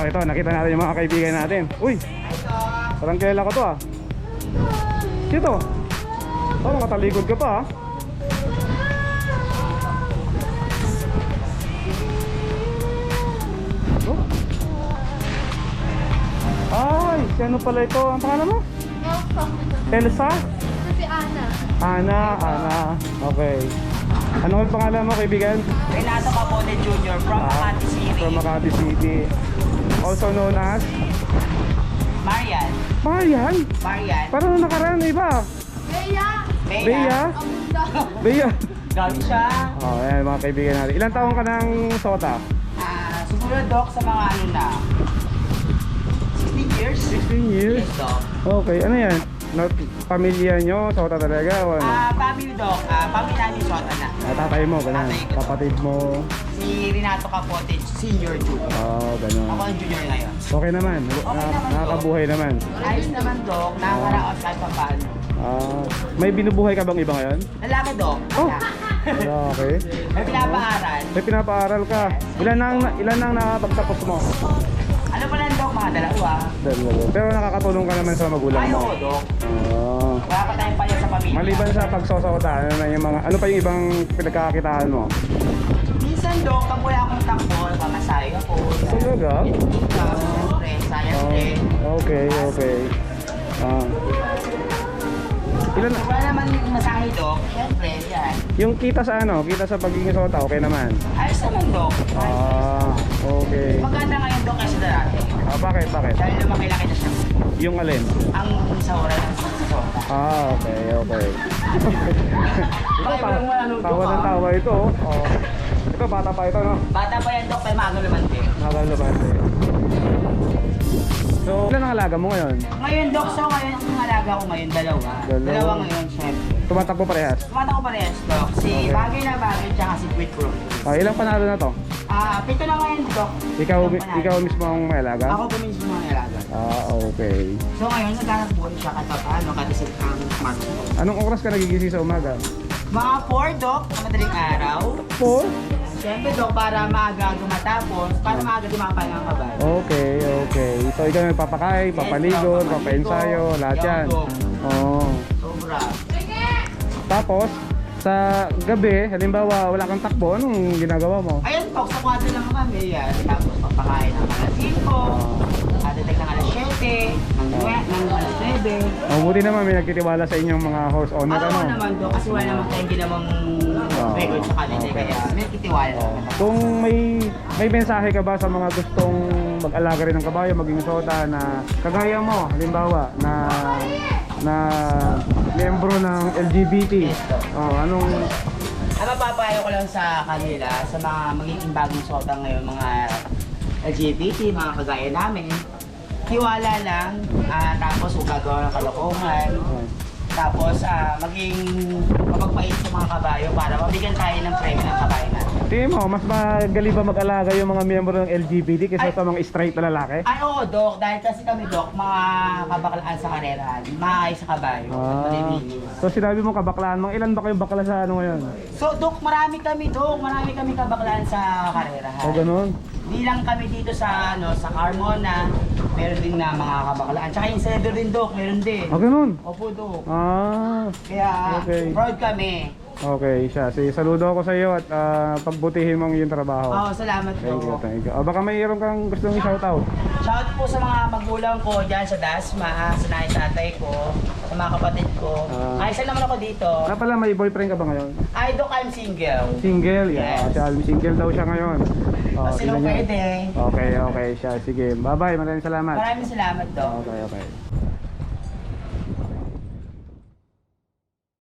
ito, nakita natin yung mga kaibigan natin. Uy, parang kilala ko to ah. Dito. Oh, makatalikod ka pa ah. Oh. Ay, si ano pala ito? Ang pangalan mo? Elsa? Si Ana. Ana. Okay. Ano ang pangalan mo, kaibigan? Renato Capote Jr. from Makati City. From Makati City. Also known as? Marian. Marian? Marian. Parang nakaraan, iba. Bea. Bea? Amunda. Bea? Galing siya. Oh, ayan mga kaibigan natin. Ilang taong ka ng Sota? Sumunod, Doc, sa mga ano na. 16 years? 16 years? Yes, Doc. Okay, ano yan? Pamilya nyo, Sota talaga o ano? Family, Doc. Family namin Sota na. Tatay mo, ganun. Tatay ko. Kapatid mo. Si Renato Capote, senior junior. Oh, ganun. Ako ang junior ngayon. Okay naman. naman, Nakakabuhay naman. Ayos naman, Doc. Nakakaraos kahit pa paano. May binubuhay ka bang iba ngayon? Lalaki, Doc. Oh. Wala. Okay. May pinapaaral. May pinapaaral ka. Ilan nang nakapagtapos mo? Ano pa lang, Doc? Mga dalawa. Dalawa. Pero nakakatulong ka naman sa magulang Ayaw mo. ko, Doc. Oh. Wala pa tayong paya sa pamilya. Maliban sa pagsosota, ano pa yung ibang pinagkakakitaan mo? Minsan, Doc, pag wala akong takbo, mamasahe ako. Talaga? Siyempre, sayang din. Okay. Ilan Kung wala naman yung masahe, Doc, siyempre, yan. yung kita sa pagiging sota, okay naman. Ayos naman, Doc. Okay. Maganda ngayon, Doc, kasi dati. Bakit? Dahil lumaki-laki na siya. Yung alin? Ang sahura ng sota. Okay. Ito, Bakit mo ano, tawa ng tawa ito. Oh. Ito, bata pa ito, no? Bata pa yan, Doc, pero maaga naman din. Nakalabante. So, ilan ang alaga mo ngayon? Ngayon, Doc, so ngayon, ang alaga ko ngayon, dalawa. Dalawa ngayon, syempre. Tumatakbo parehas? Tumata ko parehas, Doc. Si Okay. Bagay na Bagay, tsaka si Quick Pro. Ilang panalo na to? Pito na ngayon, Doc. Ikaw mismo ang may alaga? Ako po mismo mga alaga. Okay. So ngayon, naghanap buhay siya kahit paano, kasi ang smartphone. Anong oras ka nagigising sa umaga? Mga 4, Doc, sa madaling araw. 4? Siyempre, Doc, para maaga gumatapos, para maaga dumapalang ang kabayo. Okay. So, ikaw nagpapakain, papaligon, Yes, Doc, papaensayo, lahat yan. Doc. Oo. Sobra. Tapos, sa gabi, halimbawa wala kang takbo, anong ginagawa mo? Ayun, Doc, sa kwadro lang kami yan. Tapos papakain ng alas 5, atatag ng alas 7, ng alas 9. Buti naman may nagtitiwala sa inyong mga horse owner, Oo ano? naman, Doc, kasi wala naman tayong ginawang record sa kanila, Okay. kaya may kitiwala naman. Kung may mensahe ka ba sa mga gustong mag-alaga rin ng kabayo, maging sota na kagaya mo, halimbawa, na miyembro ng LGBT. Yes, Doc. Anong Ang mapapayo ko lang sa kanila, sa mga magiging bagong sota ngayon, mga LGBT, mga kagaya namin, tiwala lang, tapos huwag gagawa ng kalokohan, tapos maging mapagpait sa mga kabayo para mabigyan tayo ng premyo ng kabayo natin. tingin mo, mas magaling ba mag-alaga yung mga miyembro ng LGBT kaysa sa mga straight na lalaki? Ay, oo, Doc. Dahil kasi kami, Doc, mga kabaklaan sa karerahan, maayos sa kabayo, malilinis. So sinabi mo kabaklaan, mga ilan ba kayong bakla sa ano ngayon? So, Doc, marami kami kabaklaan sa karerahan. O ganun? Di lang kami dito sa sa Carmona, meron din na mga kabaklaan. Tsaka yung senador din, Doc, meron din. O ganun? Opo, Doc. Ah, Kaya, okay. proud kami. Okay siya. Sige, saludo ako sa iyo at pagbutihin mo ang iyong trabaho. Oo, salamat, Doc. Thank you. Baka mayroon kang gustong i-shoutout. Shout po sa mga magulang ko dyan sa Dasma, sa nanay tatay ko, sa mga kapatid ko. Isa naman ako dito. Pala, may boyfriend ka ba ngayon? Ay, Doc, I'm single. Single? Yes. Yeah, single daw siya ngayon. Kasi tingnan niyo. pwede. Okay siya. Sige. Bye-bye. Maraming salamat. Maraming salamat, Doc. Okay.